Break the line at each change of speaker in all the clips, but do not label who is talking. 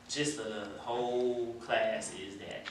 gist of the whole class is that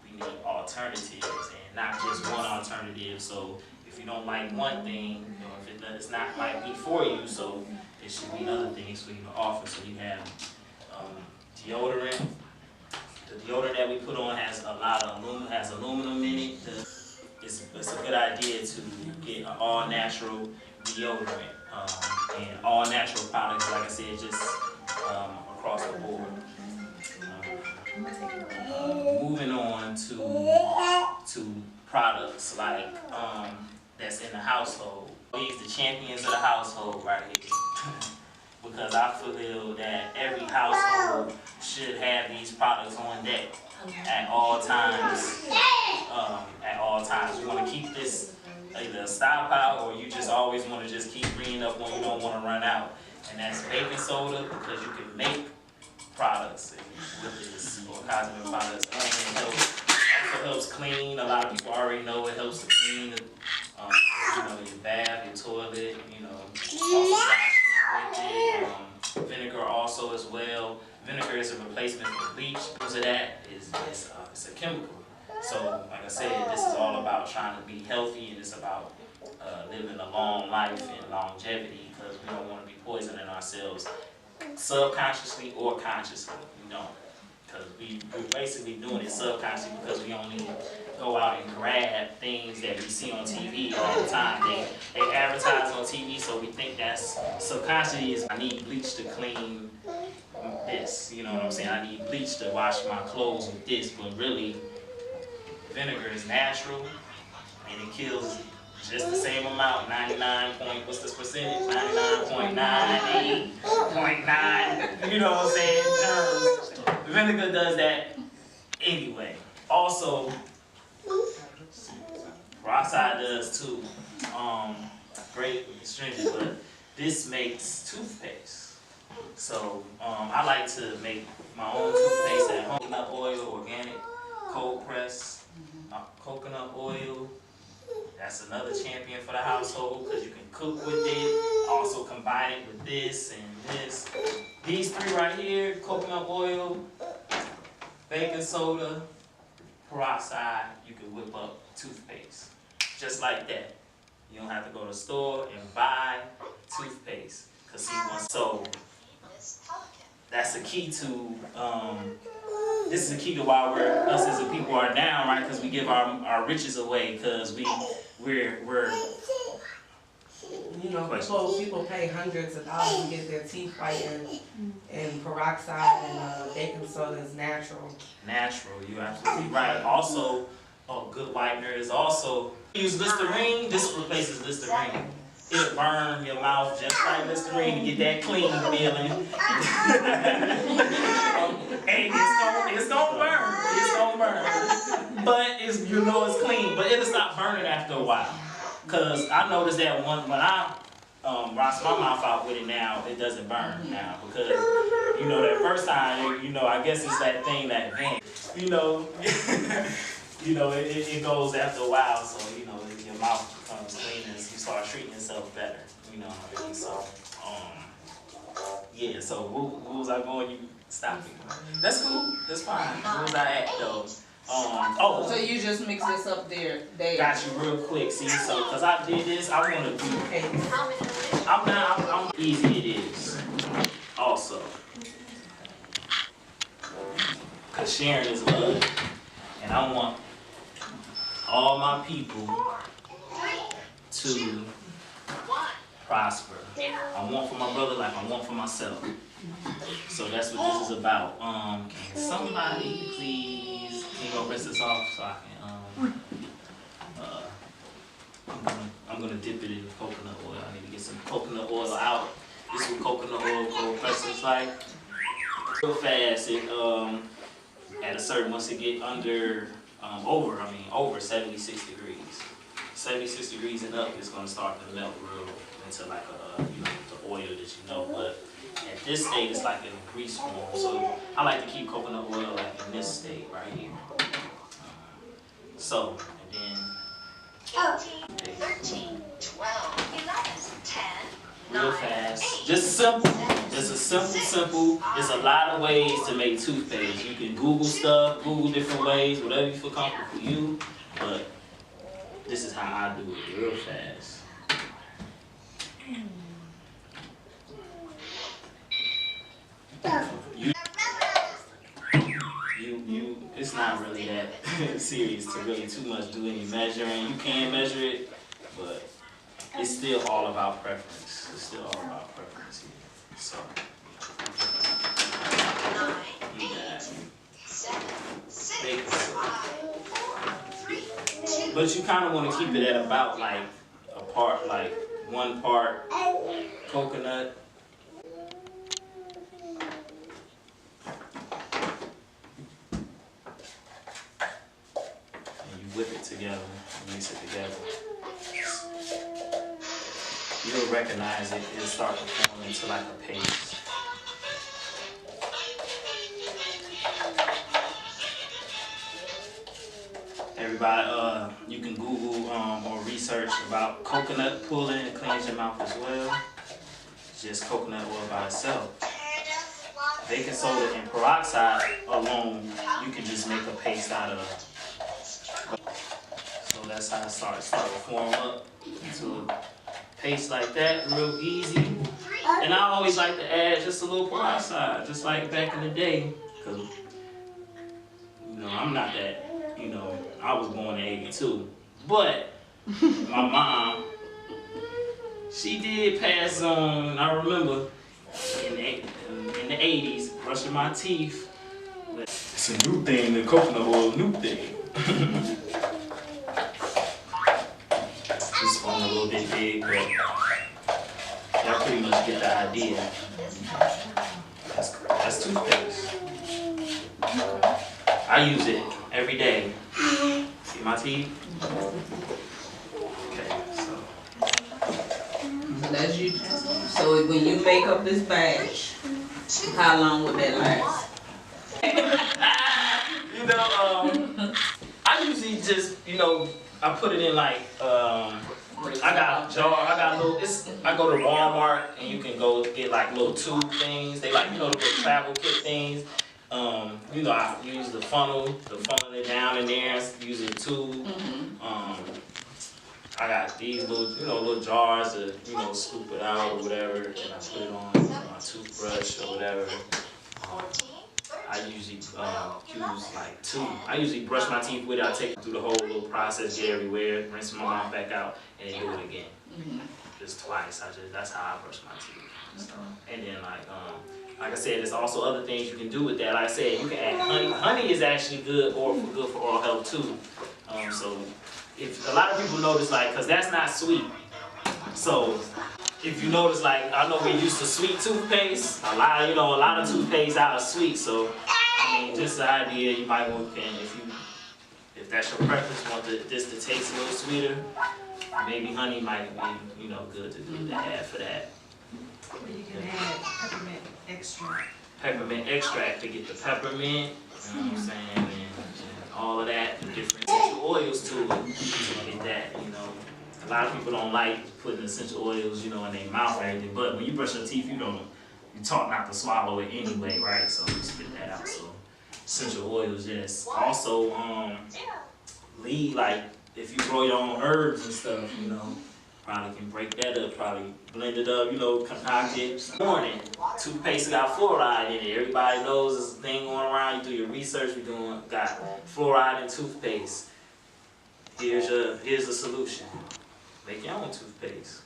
we need alternatives and not just one alternative. So if you don't like one thing, or if it's not might be for you, so it should be other things for you to offer. So you have deodorant. The deodorant that we put on has a lot of aluminum in it. It's a good idea to get an all-natural deodorant and all-natural products. Like I said, just across the board. Moving on to products like that's in the household. These the champions of the household right here. Because I feel that every household should have these products on deck at all times. At all times, you want to keep this either a stockpile or you just always want to just keep bringing up when you don't want to run out. And that's baking soda, because you can make products with this, or cosmetic products, and it also helps clean. A lot of people already know it helps to clean, your bath, your toilet, also washing with it. Vinegar also as well. Vinegar is a replacement for bleach. Because of that, it's a chemical. So, like I said, this is all about trying to be healthy, and it's about living a long life and longevity, because we don't want to be poisoning ourselves subconsciously or consciously. We don't. Because we're basically doing it subconsciously, because we only go out and grab things that we see on TV all the time. They advertise on TV, so we think that's subconsciously is, I need bleach to clean this. You know what I'm saying? I need bleach to wash my clothes with this. But really, vinegar is natural, and it kills just the same amount, 99 point, what's this percentage? 99.98.9, you know what I'm saying, germs. Vinegar does that anyway. Also, peroxide does too. Great astringent, but this makes toothpaste. So I like to make my own toothpaste at home. Coconut oil, organic, cold press, coconut oil. That's another champion for the household, because you can cook with it, also combine it with this and this. These three right here, coconut oil, baking soda, peroxide, you can whip up toothpaste. Just like that. You don't have to go to the store and buy toothpaste. So that's the key to, this is the key to why us as a people are down, right? Because we give our riches away, because we're
people pay hundreds of dollars to get their teeth whitened, and peroxide and baking soda is natural.
Natural, you're absolutely right. Also, good whitener is also, use Listerine. This replaces Listerine. It'll burn your mouth just like Listerine to get that clean feeling. And it's gonna burn. It's gonna burn. But it's clean. But it'll stop burning after a while. Cause I noticed that when I wash my mouth out with it now, it doesn't burn now. Because that first time, I guess it's that thing that it goes after a while. So your mouth becomes clean and you start treating yourself better. So yeah. So what was I going? You stop me. That's cool. That's fine. Where was I at though?
So you just mix this up there.
Got you real quick. See, so because I did this, I want to do. I'm easy it is. Also, because sharing is love, and I want all my people to prosper. I want for my brother like I want for myself. So that's what this is about. Can somebody please, can you go rinse this off so I can, I'm gonna dip it in coconut oil. I need to get some coconut oil out. This is what coconut oil cold press is like. Real fast, it, at a certain, once it get over 76 degrees. 76 degrees and up, it's gonna start to melt real into like the oil that you know. But at this state, it's like in a grease form. So I like to keep coconut oil like in this state right here. So, and then 13, 12, 11, 10, real fast, just simple. It's a simple, it's a lot of ways to make toothpaste. You can Google stuff, Google different ways, whatever you feel comfortable for you, but this is how I do it real fast. It's not really that serious to really too much do any measuring. You can measure it, but it's still all about preference. It's still all about preference here. So, you got baking soda. But you kind of want to keep it at about like a part, like 1 part coconut. Whip it together, mix it together. You'll recognize it, it'll start to form into like a paste. Everybody, you can Google or research about coconut pulling. It cleans your mouth as well. It's just coconut oil by itself. Baking soda and peroxide alone, you can just make a paste out of. So that's how it starts to form up into a paste like that, real easy. And I always like to add just a little peroxide, just like back in the day, because, you know, I'm not that, you know, I was born in '82. But my mom, she did pass on, I remember in the 80s, brushing my teeth. It's a new thing, the coconut oil, new thing. This one a little bit big, but y'all pretty much get the idea. That's toothpaste. I use it every day. See my teeth? Okay, so.
That's you. So when you make up this batch, how long would that last?
You know, I usually just, you know, I put it in like, I got a jar, I go to Walmart and you can go get like little tube things. They like, you know, the little travel kit things. You know, I use the funnel it down in there, use a tube. I got these little, you know, little jars to, you know, scoop it out or whatever, and I put it on my toothbrush or whatever. I usually use like 2. I usually brush my teeth with it. I take it through the whole little process, get everywhere, rinse my mouth back out, and then do it again. Just twice. That's how I brush my teeth. So, and then like I said, there's also other things you can do with that. Like I said, you can add honey. Honey is actually good for oral health too. So if a lot of people notice, like, cause that's not sweet. So if you notice, like, I know we're used to sweet toothpaste. A lot of toothpaste out of sweet. So I mean, just the idea, you might want to, if that's your preference, want this to taste a little sweeter, maybe honey might be, you know, good to add for that.
Or you can add peppermint extract.
Peppermint extract to get the peppermint, you know what I'm saying, and all of that, the different essential oils to it, to get that, you know. A lot of people don't like putting essential oils, you know, in their mouth or anything, but when you brush your teeth, you're taught not to swallow it anyway, right? So you spit that out. So essential oils, yes. Also, lead, like, if you grow your own herbs and stuff, you know, probably can break that up, probably blend it up, you know, concoct it. Morning, toothpaste got fluoride in it. Everybody knows this thing going around. You do your research, got fluoride in toothpaste. Here's the solution. Make your own toothpaste.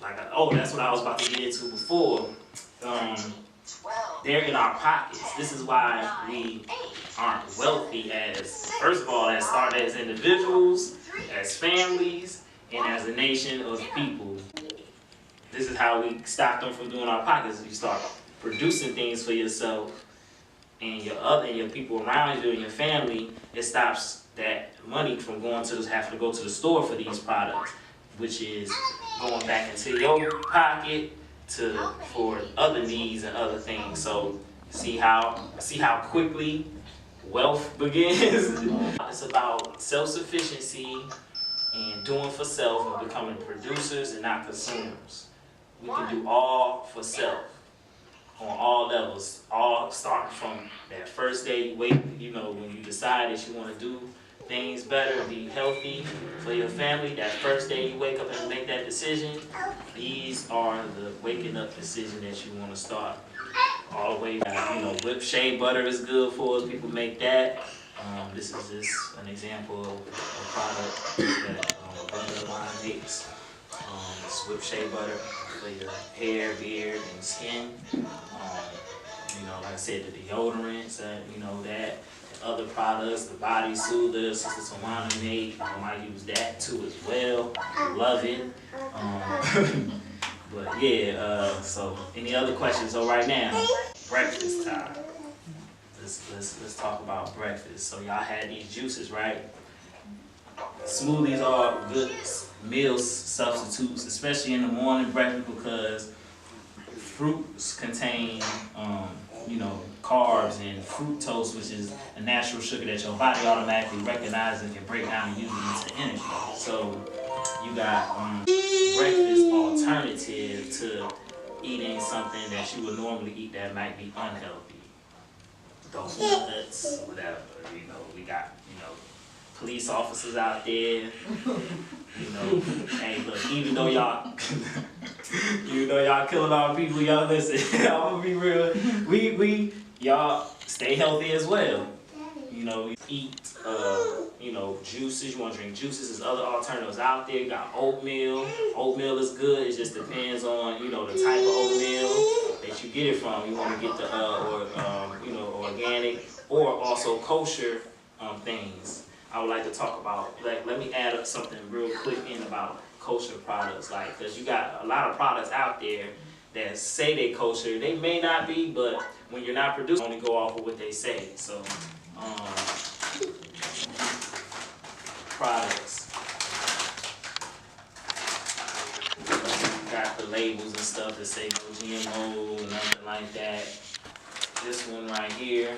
That's what I was about to get into before. They're in our pockets. This is why we aren't wealthy first of all, as started as individuals, as families, and as a nation of people. This is how we stop them from doing our pockets. You start producing things for yourself and your people around you and your family. It stops that money from having to go to the store for these products, which is going back into your pocket for other needs and other things. So see how quickly wealth begins. It's about self-sufficiency and doing for self and becoming producers and not consumers. We can do all for self. on all levels, all starting from that first day you wake, you know, when you decide that you want to do things better, be healthy for your family, that first day you wake up and make that decision, these are the waking up decision that you want to start. All the way, you know, whipped shea butter is good for us, people make that. This is just an example of a product that Butter Line makes. It's whipped shea butter for your hair, beard, and skin. You know, like I said, the deodorants, you know, that. The other products, the body soother, Sister Tawana made, I might use that too as well. Love it. But yeah, so any other questions? So right now, breakfast time. Let's talk about breakfast. So y'all had these juices, right? Smoothies are good meal substitutes, especially in the morning breakfast, because fruits contain, you know, carbs and fructose, which is a natural sugar that your body automatically recognizes and can break down and use it into energy. So you got breakfast alternative to eating something that you would normally eat that might be unhealthy. Donuts, whatever, you know, we got, you know, police officers out there, you know, hey look, even though y'all killing all the people, y'all listen, I'm gonna be real, we y'all stay healthy as well. You know, eat, you know, juices, you wanna drink juices, there's other alternatives out there. You got oatmeal. Oatmeal is good, it just depends on, you know, the type of oatmeal that you get it from. You wanna get the, you know, organic or also kosher things. I would like to talk about, like, let me add up something real quick in about kosher products, like, because you got a lot of products out there that say they kosher. They may not be, but when you're not producing, only go off of what they say. So, products. You got the labels and stuff that say no GMO, nothing like that. This one right here,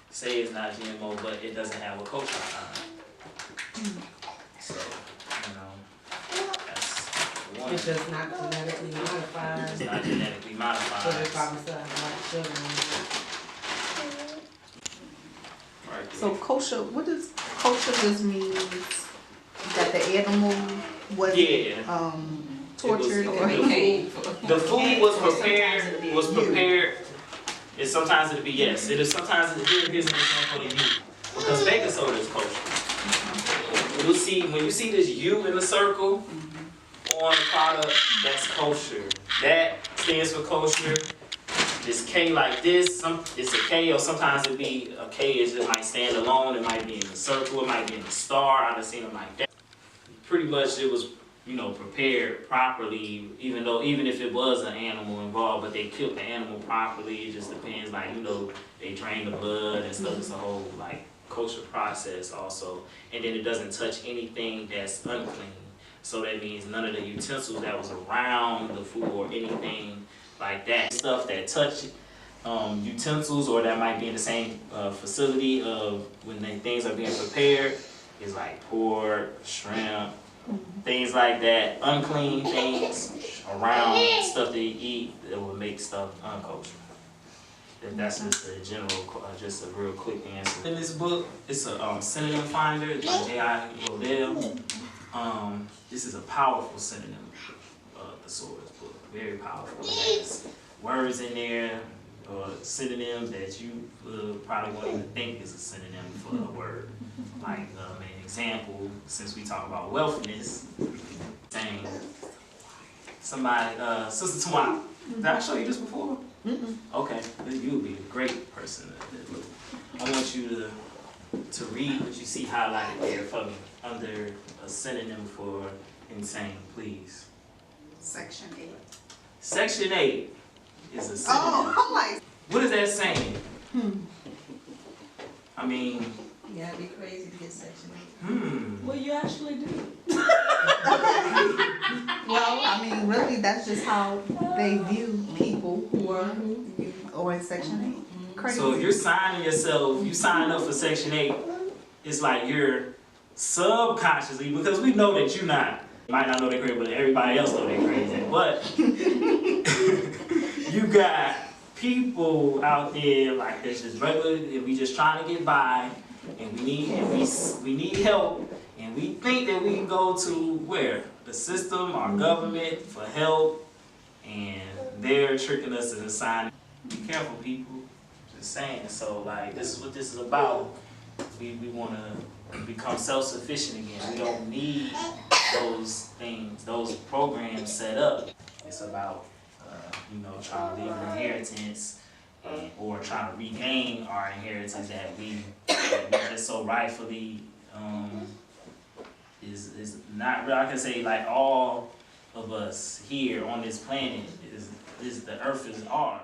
say it's not GMO, but it doesn't have a kosher sign. So, you know, that's one.
It's just not genetically modified.
It's not genetically modified.
So they probably still have a lot of sugar in it.
Right there.
So kosher, what does kosher just mean? That the animal wasn't tortured or
The food was prepared. And sometimes it'll be yes. It is sometimes here's an example of you. Because baking soda is kosher. You'll see when you see this U in the circle on the product, that's kosher. That stands for kosher. This K like this, it's a K, or sometimes it'll be a K, it might stand alone, it might be in the circle, it might be in the star. I've seen them like that. Pretty much it was, you know, prepared properly, even if it was an animal involved, but they killed the animal properly. It just depends, like, you know, they drain the blood and stuff. It's a whole, like, kosher process also. And then it doesn't touch anything that's unclean. So that means none of the utensils that was around the food or anything like that. Stuff that touch utensils or that might be in the same facility of when things are being prepared is like pork, shrimp, things like that, unclean things around stuff that you eat that will make stuff unkosher. That's just a general, just a real quick answer. In this book, it's a synonym finder, it's by J.I. Rodell. This is a powerful synonym thesaurus book, very powerful. It has words in there, or synonyms that you probably won't even think is a synonym for a word. Like an example, since we talk about wealthness, saying somebody, Sister Tawana, did I show you this before? Okay, you would be a great person to look. I want you to read what you see highlighted there for me under a synonym for insane, please.
Section 8.
Section 8 is a synonym.
Oh, I'm like,
What is that saying? I mean,
you gotta be crazy to get section 8.
Well, you actually do.
Well, I mean, really, that's just how they view people who are or in section 8. Crazy.
So if you're signing yourself, you sign up for Section 8, it's like you're subconsciously, because we know that you're not, you might not know they're crazy, but everybody else know they're crazy. But you got people out there like that's just regular, and we just trying to get by, and we need help, and we think that we can go to where? The system, our government for help, and they're tricking us into signing. Be careful, people. Just saying. So like, this is what this is about. We want to become self-sufficient again. We don't need those things, those programs set up. It's about trying to leave an inheritance, or trying to regain our inheritance that we just so rightfully is not real. I can say like all of us here on this planet is the earth is ours.